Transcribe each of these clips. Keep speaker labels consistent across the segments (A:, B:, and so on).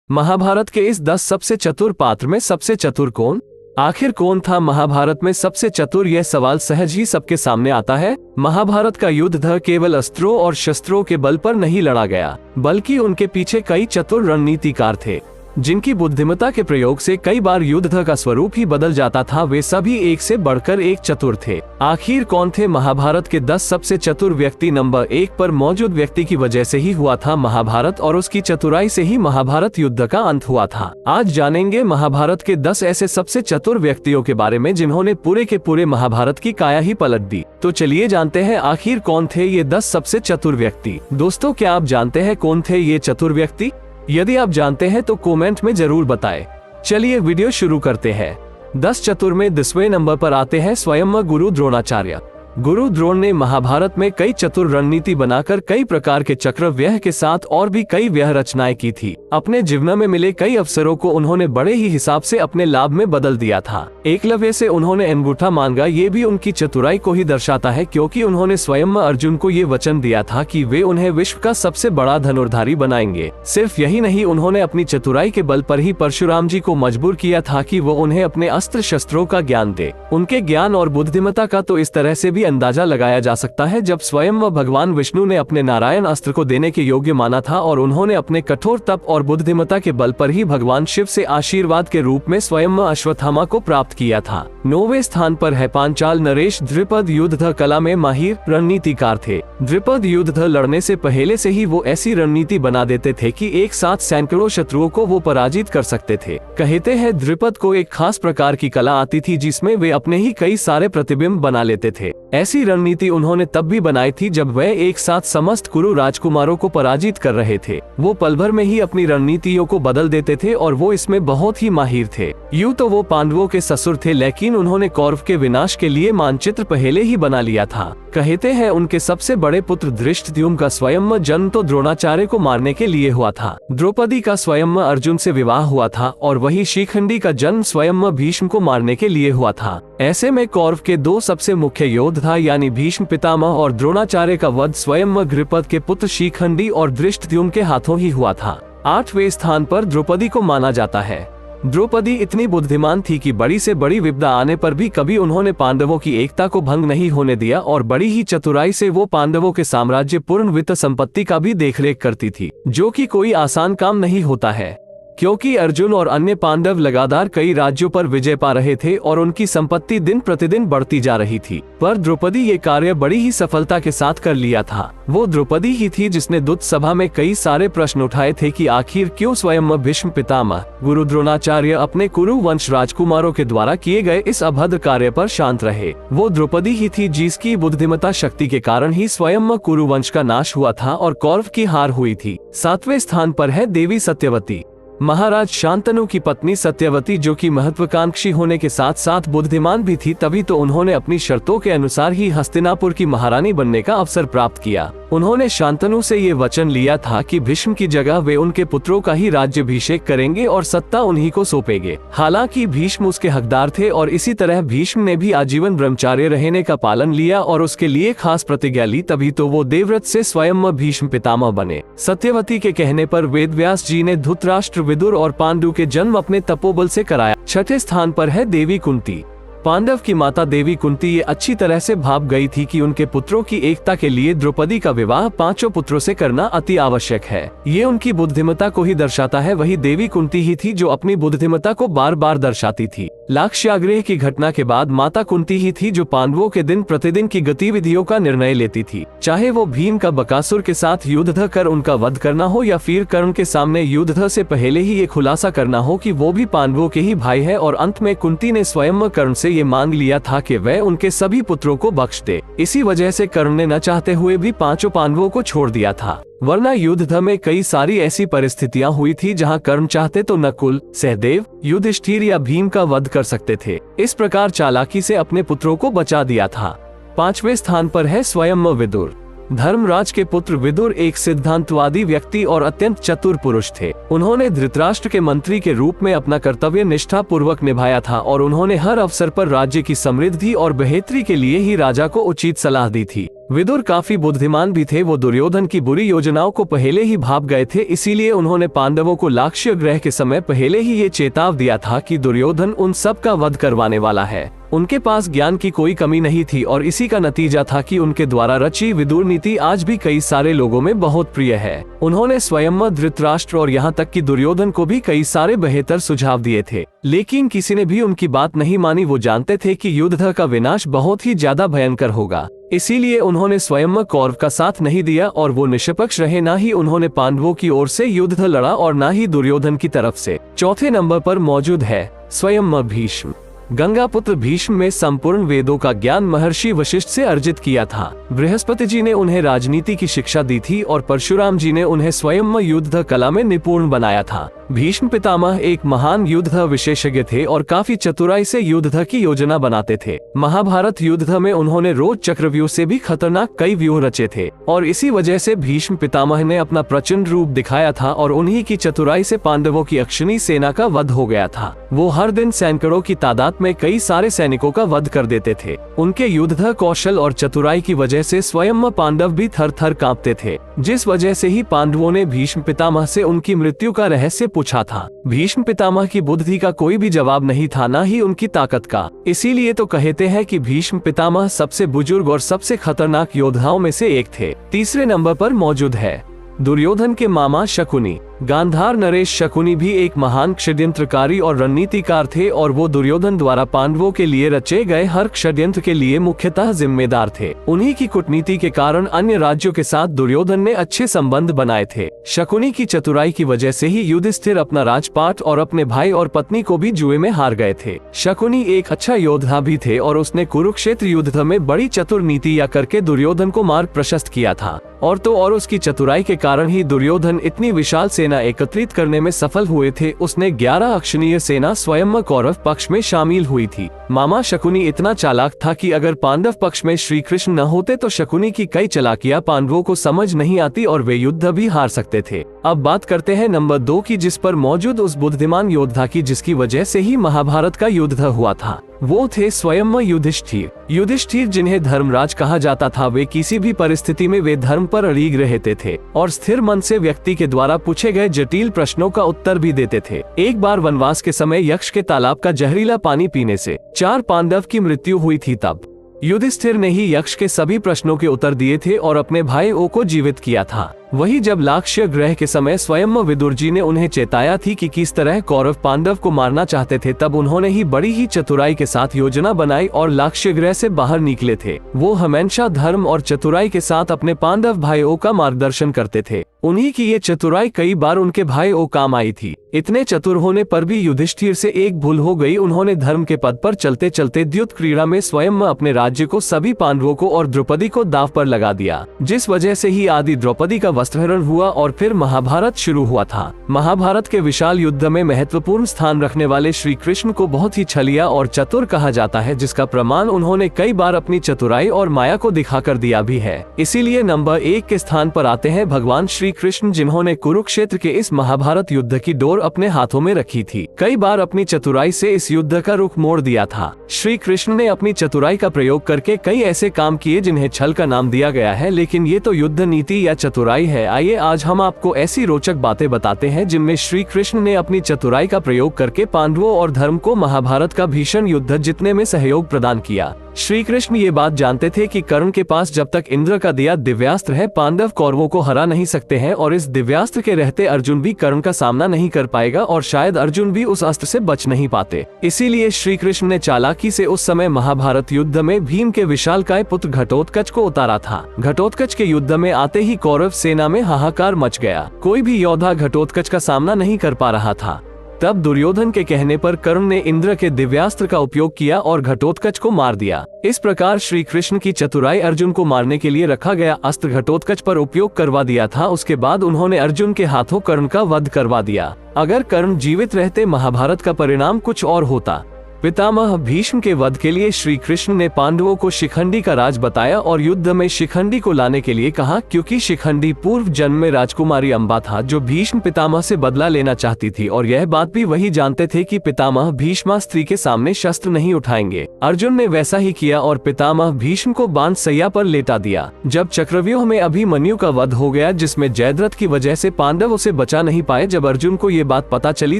A: महाभारत के इस 10 सबसे चतुर पात्र में सबसे चतुर कौन? आखिर कौन था महाभारत में सबसे चतुर? यह सवाल सहज ही सबके सामने आता है। महाभारत का युद्ध केवल अस्त्रों और शस्त्रों के बल पर नहीं लड़ा गया, बल्कि उनके पीछे कई चतुर रणनीतिकार थे, जिनकी बुद्धिमत्ता के प्रयोग से कई बार युद्ध का स्वरूप ही बदल जाता था। वे सभी एक से बढ़कर एक चतुर थे। आखिर कौन थे महाभारत के 10 सबसे चतुर व्यक्ति? नंबर 1 पर मौजूद व्यक्ति की वजह से ही हुआ था महाभारत, और उसकी चतुराई से ही महाभारत युद्ध का अंत हुआ था। आज जानेंगे महाभारत के 10 ऐसे सबसे चतुर व्यक्तियों के बारे में जिन्होंने पूरे के पूरे महाभारत की काया ही पलट दी। तो चलिए जानते हैं आखिर कौन थे ये 10 सबसे चतुर व्यक्ति। दोस्तों, क्या आप जानते हैं कौन थे ये चतुर व्यक्ति? यदि आप जानते हैं तो कमेंट में जरूर बताएं। चलिए वीडियो शुरू करते हैं। 10 चतुर में 10वें नंबर पर आते हैं स्वयं गुरु द्रोणाचार्य। गुरु द्रोण ने महाभारत में कई चतुर रणनीति बनाकर कई प्रकार के चक्रव्यूह के साथ और भी कई व्यह रचनाएं की थी। अपने जीवन में मिले कई अवसरों को उन्होंने बड़े ही हिसाब से अपने लाभ में बदल दिया था। एकलव्य से उन्होंने अंगूठा मांगा, ये भी उनकी चतुराई को ही दर्शाता है, क्योंकि उन्होंने स्वयं अर्जुन को ये वचन दिया था कि वे उन्हें विश्व का सबसे बड़ा धनुर्धारी बनाएंगे। सिर्फ यही नहीं, उन्होंने अपनी चतुराई के बल पर ही परशुराम जी को मजबूर किया था कि वो उन्हें अपने अस्त्र शस्त्रों का ज्ञान दे। उनके ज्ञान और बुद्धिमत्ता का तो इस तरह से भी अंदाजा लगाया जा सकता है जब स्वयं भगवान विष्णु ने अपने नारायण अस्त्र को देने के योग्य माना था, और उन्होंने अपने कठोर तप और बुद्धिमत्ता के बल पर ही भगवान शिव से आशीर्वाद के रूप में स्वयं अश्वत्थामा को प्राप्त किया था। 9वें स्थान पर है पांचाल नरेश। द्रुपद युद्ध कला में माहिर रणनीतिकार थे। द्रुपद युद्ध लड़ने से पहले से ही वो ऐसी रणनीति बना देते थे कि एक साथ सैकड़ों शत्रुओं को वो पराजित कर सकते थे। कहते हैं द्रुपद को एक खास प्रकार की कला आती थी जिसमें वे अपने ही कई सारे प्रतिबिंब बना लेते थे। ऐसी रणनीति उन्होंने तब भी बनाई थी जब वह एक साथ समस्त कुरु राजकुमारों को पराजित कर रहे थे। वो पल भर में ही अपनी रणनीतियों को बदल देते थे और वो इसमें बहुत ही माहिर थे। यूं तो वो पांडवों के ससुर थे, लेकिन उन्होंने कौरव के विनाश के लिए मानचित्र पहले ही बना लिया था। कहते हैं उनके सबसे बड़े पुत्र धृष्टद्युम्न का स्वयं जन्म तो द्रोणाचार्य को मारने के लिए हुआ था। द्रौपदी का स्वयं अर्जुन से विवाह हुआ था, और वही शिखंडी का जन्म स्वयं भीष्म को मारने के लिए हुआ था। ऐसे में कौरव के 2 सबसे मुख्य योद्धा यानी भीष्म पितामह और द्रोणाचार्य का वध स्वयं द्रुपद के पुत्र शिखंडी और धृष्टद्युम्न के हाथों ही हुआ था। 8वें स्थान पर द्रौपदी को माना जाता है। द्रौपदी इतनी बुद्धिमान थी कि बड़ी से बड़ी विपदा आने पर भी कभी उन्होंने पांडवों की एकता को भंग नहीं होने दिया, और बड़ी ही चतुराई से वो पांडवों के साम्राज्य पूर्ण वित्त संपत्ति का भी देखरेख करती थी, जो कि कोई आसान काम नहीं होता है, क्योंकि अर्जुन और अन्य पांडव लगातार कई राज्यों पर विजय पा रहे थे और उनकी संपत्ति दिन प्रतिदिन बढ़ती जा रही थी। पर द्रौपदी ये कार्य बड़ी ही सफलता के साथ कर लिया था। वो द्रौपदी ही थी जिसने दूत सभा में कई सारे प्रश्न उठाए थे कि आखिर क्यों स्वयं भीष्म पितामह गुरु द्रोणाचार्य अपने कुरु वंश राजकुमारों के द्वारा किए गए इस अभद्र कार्य पर शांत रहे। वो द्रौपदी ही थी जिसकी बुद्धिमत्ता शक्ति के कारण ही स्वयं कुरु वंश का नाश हुआ था और कौरव की हार हुई थी। 7वें स्थान पर है देवी सत्यवती। महाराज शांतनु की पत्नी सत्यवती, जो कि महत्वाकांक्षी होने के साथ साथ बुद्धिमान भी थी, तभी तो उन्होंने अपनी शर्तों के अनुसार ही हस्तिनापुर की महारानी बनने का अवसर प्राप्त किया। उन्होंने शांतनु से ये वचन लिया था कि भीष्म की जगह वे उनके पुत्रों का ही राज्याभिषेक करेंगे और सत्ता उन्हीं को सौंपेंगे। हालांकि भीष्म उसके हकदार थे, और इसी तरह भीष्म ने भी आजीवन ब्रह्मचार्य रहने का पालन लिया और उसके लिए खास प्रतिज्ञा ली, तभी तो वो देवव्रत से स्वयं भीष्म पितामह बने। सत्यवती के कहने पर वेदव्यास जी ने धृतराष्ट्र, विदुर और पांडु के जन्म अपने तपोबल से कराया। 6ठे स्थान पर है देवी कुंती। पांडव की माता देवी कुंती ये अच्छी तरह से भाप गई थी कि उनके पुत्रों की एकता के लिए द्रौपदी का विवाह 5 पुत्रों से करना अति आवश्यक है। ये उनकी बुद्धिमत्ता को ही दर्शाता है। वही देवी कुंती ही थी जो अपनी बुद्धिमत्ता को बार बार दर्शाती थी। लाक्षागृह की घटना के बाद माता कुंती ही थी जो पांडवों के दिन प्रतिदिन की गतिविधियों का निर्णय लेती थी, चाहे वो भीम का बकासुर के साथ युद्ध कर उनका वध करना हो, या फिर कर्ण के सामने युद्ध से पहले ही ये खुलासा करना हो कि वो भी पांडवों के ही भाई है। और अंत में कुंती ने स्वयं कर्ण से ये मांग लिया था कि वह उनके सभी पुत्रों को बख्श दे। इसी वजह से कर्ण ने न चाहते हुए भी 5 पांडवों को छोड़ दिया था, वरना युद्ध में कई सारी ऐसी परिस्थितियां हुई थी जहां कर्ण चाहते तो नकुल, सहदेव, युधिष्ठिर या भीम का वध कर सकते थे। इस प्रकार चालाकी से अपने पुत्रों को बचा दिया था। 5वें स्थान पर है स्वयं विदुर। धर्मराज के पुत्र विदुर एक सिद्धांतवादी व्यक्ति और अत्यंत चतुर पुरुष थे। उन्होंने धृतराष्ट्र के मंत्री के रूप में अपना कर्तव्य निष्ठा पूर्वक निभाया था और उन्होंने हर अवसर पर राज्य की समृद्धि और बेहतरी के लिए ही राजा को उचित सलाह दी थी। विदुर काफी बुद्धिमान भी थे। वो दुर्योधन की बुरी योजनाओं को पहले ही भांप गए थे, इसीलिए उन्होंने पांडवों को लाक्ष्य ग्रह के समय पहले ही ये चेताव दिया था कि दुर्योधन उन सब का वध करवाने वाला है। उनके पास ज्ञान की कोई कमी नहीं थी और इसी का नतीजा था कि उनके द्वारा रची विदुर नीति आज भी कई सारे लोगों में बहुत प्रिय है। उन्होंने स्वयं धृतराष्ट्र और यहाँ तक कि दुर्योधन को भी कई सारे बेहतर सुझाव दिए थे, लेकिन किसी ने भी उनकी बात नहीं मानी। वो जानते थे कि युद्ध का विनाश बहुत ही ज्यादा भयंकर होगा, इसीलिए उन्होंने स्वयं कौरव का साथ नहीं दिया और वो निष्पक्ष रहे। ना ही उन्होंने पांडवों की ओर से युद्ध लड़ा और ना ही दुर्योधन की तरफ से। चौथे नंबर पर मौजूद है स्वयं भीष्म। गंगा पुत्र भीष्म में संपूर्ण वेदों का ज्ञान महर्षि वशिष्ठ से अर्जित किया था। बृहस्पति जी ने उन्हें राजनीति की शिक्षा दी थी और परशुराम जी ने उन्हें स्वयं युद्ध कला में निपुण बनाया था। भीष्म पितामह एक महान युद्ध विशेषज्ञ थे और काफी चतुराई से युद्ध की योजना बनाते थे। महाभारत युद्ध में उन्होंने रोज चक्रव्यूह से भी खतरनाक कई व्यूह रचे थे और इसी वजह से भीष्म पितामह ने अपना प्रचंड रूप दिखाया था और उन्हीं की चतुराई से पांडवों की अक्षिणी सेना का वध हो गया था। वो हर दिन सैकड़ों की तादाद में कई सारे सैनिकों का वध कर देते थे। उनके युद्ध कौशल और चतुराई की वजह से स्वयं पांडव भी थर थर कांपते थे, जिस वजह से ही पांडवों ने भीष्म पितामह से उनकी मृत्यु का रहस्य पूछा था। भीष्म पितामह की बुद्धि का कोई भी जवाब नहीं था, ना ही उनकी ताकत का। इसीलिए तो कहते हैं कि भीष्म पितामह सबसे बुजुर्ग और सबसे खतरनाक योद्धाओं में से एक थे। तीसरे नंबर पर मौजूद है दुर्योधन के मामा शकुनी। गांधार नरेश शकुनी भी एक महान षड्यंत्रकारी और रणनीतिकार थे और वो दुर्योधन द्वारा पांडवों के लिए रचे गए हर षड्यंत्र के लिए मुख्यतः जिम्मेदार थे। उन्हीं की कूटनीति के कारण अन्य राज्यों के साथ दुर्योधन ने अच्छे संबंध बनाए थे। शकुनी की चतुराई की वजह से ही युधिष्ठिर अपना राजपाट और अपने भाई और पत्नी को भी जुए में हार गए थे। शकुनी एक अच्छा योद्धा भी थे और उसने कुरुक्षेत्र युद्ध में बड़ी चतुर नीति या करके दुर्योधन को मार्ग प्रशस्त किया था। और तो और उसकी चतुराई के कारण ही दुर्योधन इतनी विशाल सेना एकत्रित करने में सफल हुए थे। उसने 11 अक्षणीय सेना स्वयं कौरव पक्ष में शामिल हुई थी। मामा शकुनी इतना चालाक था कि अगर पांडव पक्ष में श्री कृष्ण न होते तो शकुनी की कई चालाकियां पांडवों को समझ नहीं आती और वे युद्ध भी हार सकते थे। अब बात करते हैं नंबर 2 की, जिस पर मौजूद उस बुद्धिमान योद्धा की जिसकी वजह से ही महाभारत का युद्ध हुआ था। वो थे स्वयं युधिष्ठिर। युधिष्ठिर जिन्हें धर्मराज कहा जाता था, वे किसी भी परिस्थिति में वे धर्म पर अड़िग रहते थे और स्थिर मन से व्यक्ति के द्वारा पूछे गए जटिल प्रश्नों का उत्तर भी देते थे। एक बार वनवास के समय यक्ष के तालाब का जहरीला पानी पीने से 4 पांडव की मृत्यु हुई थी। तब युधिष्ठिर ने ही यक्ष के सभी प्रश्नों के उत्तर दिए थे और अपने भाई ओ को जीवित किया था। वही जब लाक्ष्य ग्रह के समय स्वयं विदुर जी ने उन्हें चेताया थी कि किस तरह कौरव पांडव को मारना चाहते थे, तब उन्होंने ही बड़ी ही चतुराई के साथ योजना बनाई और लाक्ष्य ग्रह से बाहर निकले थे। वो हमेशा धर्म और चतुराई के साथ अपने पांडव भाइयों का मार्गदर्शन करते थे। उन्हीं की ये चतुराई कई बार उनके भाइयों काम आई थी। इतने चतुर होने पर भी युधिष्ठिर से एक भूल हो गई। उन्होंने धर्म के पद पर चलते चलते द्युत क्रीड़ा में स्वयं अपने राज्य को, सभी पांडवों को और द्रौपदी को दांव पर लगा दिया, जिस वजह से ही आदि द्रौपदी का वस्त्रहरण हुआ और फिर महाभारत शुरू हुआ था। महाभारत के विशाल युद्ध में महत्वपूर्ण स्थान रखने वाले श्री कृष्ण को बहुत ही छलिया और चतुर कहा जाता है, जिसका प्रमाण उन्होंने कई बार अपनी चतुराई और माया को दिखाकर दिया भी है। इसीलिए नंबर 1 के स्थान पर आते हैं भगवान श्री कृष्ण, जिन्होंने कुरुक्षेत्र के इस महाभारत युद्ध की डोर अपने हाथों में रखी थी। कई बार अपनी चतुराई से इस युद्ध का रुख मोड़ दिया था। श्री कृष्ण ने अपनी चतुराई का प्रयोग करके कई ऐसे काम किए जिन्हें छल का नाम दिया गया है, लेकिन ये तो युद्ध नीति या चतुराई है। आइए आज हम आपको ऐसी रोचक बातें बताते हैं जिनमें श्री कृष्ण ने अपनी चतुराई का प्रयोग करके पांडवों और धर्म को महाभारत का भीषण युद्ध जीतने में सहयोग प्रदान किया। श्री कृष्ण ये बात जानते थे कि कर्ण के पास जब तक इंद्र का दिया दिव्यास्त्र है, पांडव कौरवों को हरा नहीं सकते हैं और इस दिव्यास्त्र के रहते अर्जुन भी कर्ण का सामना नहीं कर पाएगा और शायद अर्जुन भी उस अस्त्र से बच नहीं पाते। इसीलिए श्री कृष्ण ने चालाकी से उस समय महाभारत युद्ध में भीम के विशालकाय पुत्र घटोत्कच को उतारा था। घटोत्कच के युद्ध में आते ही कौरव सेना में हाहाकार मच गया। कोई भी योद्धा घटोत्कच का सामना नहीं कर पा रहा था। तब दुर्योधन के कहने पर कर्ण ने इंद्र के दिव्यास्त्र का उपयोग किया और घटोत्कच को मार दिया। इस प्रकार श्री कृष्ण की चतुराई अर्जुन को मारने के लिए रखा गया अस्त्र घटोत्कच पर उपयोग करवा दिया था। उसके बाद उन्होंने अर्जुन के हाथों कर्ण का वध करवा दिया। अगर कर्ण जीवित रहते महाभारत का परिणाम कुछ और होता। पितामह भीष्म के वध के लिए श्री कृष्ण ने पांडवों को शिखंडी का राज बताया और युद्ध में शिखंडी को लाने के लिए कहा, क्योंकि शिखंडी पूर्व जन्म में राजकुमारी अम्बा था जो भीष्म पितामह से बदला लेना चाहती थी, और यह बात भी वही जानते थे कि पितामह भीष्मास्त्री के सामने शस्त्र नहीं उठाएंगे। अर्जुन ने वैसा ही किया और पितामह भीष्म को बांध सैया पर लेटा दिया। जब चक्रव्यूह में अभिमन्यु का वध हो गया, जिसमें जयद्रथ की वजह से पांडव उसे बचा नहीं पाए, जब अर्जुन को ये बात पता चली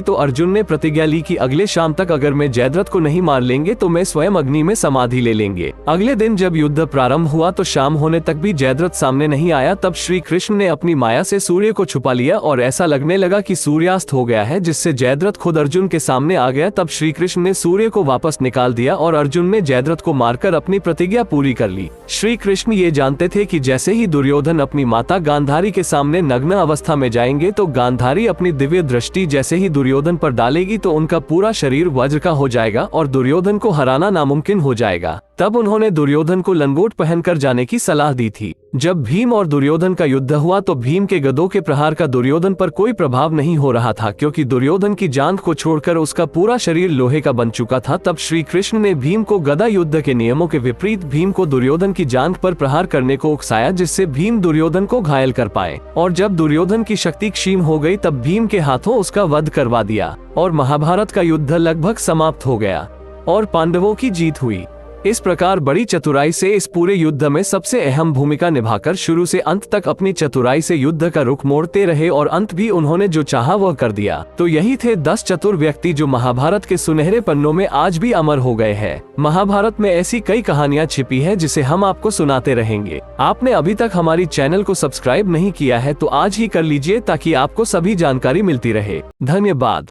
A: तो अर्जुन ने प्रतिज्ञा ली कि अगले शाम तक अगर मैं जयद्रथ को नहीं मार लेंगे तो मैं स्वयं अग्नि में समाधि ले लेंगे। अगले दिन जब युद्ध प्रारंभ हुआ तो शाम होने तक भी जयद्रथ सामने नहीं आया। तब श्री कृष्ण ने अपनी माया से सूर्य को छुपा लिया और ऐसा लगने लगा कि सूर्यास्त हो गया है, जिससे जयद्रथ खुद अर्जुन के सामने आ गया। तब श्री कृष्ण ने सूर्य को वापस निकाल दिया और अर्जुन ने जयद्रथ को मारकर अपनी प्रतिज्ञा पूरी कर ली। श्री कृष्ण ये जानते थे कि जैसे ही दुर्योधन अपनी माता गांधारी के सामने नग्न अवस्था में जाएंगे तो गांधारी अपनी दिव्य दृष्टि जैसे ही दुर्योधन पर डालेगी तो उनका पूरा शरीर वज्र का हो जाएगा और दुर्योधन को हराना नामुमकिन हो जाएगा। तब उन्होंने दुर्योधन को लंगोट पहनकर जाने की सलाह दी थी। जब भीम और दुर्योधन का युद्ध हुआ तो भीम के गदों के प्रहार का दुर्योधन पर कोई प्रभाव नहीं हो रहा था, क्योंकि दुर्योधन की जांघ को छोड़कर उसका पूरा शरीर लोहे का बन चुका था। तब श्री कृष्ण ने भीम को गदा युद्ध के नियमों के विपरीत भीम को दुर्योधन की जांघ पर प्रहार करने को उकसाया, जिससे भीम दुर्योधन को घायल कर पाए। और जब दुर्योधन की शक्ति क्षीण हो गई तब भीम के हाथों उसका वध करवा दिया और महाभारत का युद्ध लगभग समाप्त हो गया और पांडवों की जीत हुई। इस प्रकार बड़ी चतुराई से इस पूरे युद्ध में सबसे अहम भूमिका निभाकर शुरू से अंत तक अपनी चतुराई से युद्ध का रुख मोड़ते रहे और अंत भी उन्होंने जो चाहा वह कर दिया। तो यही थे 10 चतुर व्यक्ति जो महाभारत के सुनहरे पन्नों में आज भी अमर हो गए हैं। महाभारत में ऐसी कई कहानियां छिपी है जिसे हम आपको सुनाते रहेंगे। आपने अभी तक हमारी चैनल को सब्सक्राइब नहीं किया है तो आज ही कर लीजिए ताकि आपको सभी जानकारी मिलती रहे। धन्यवाद।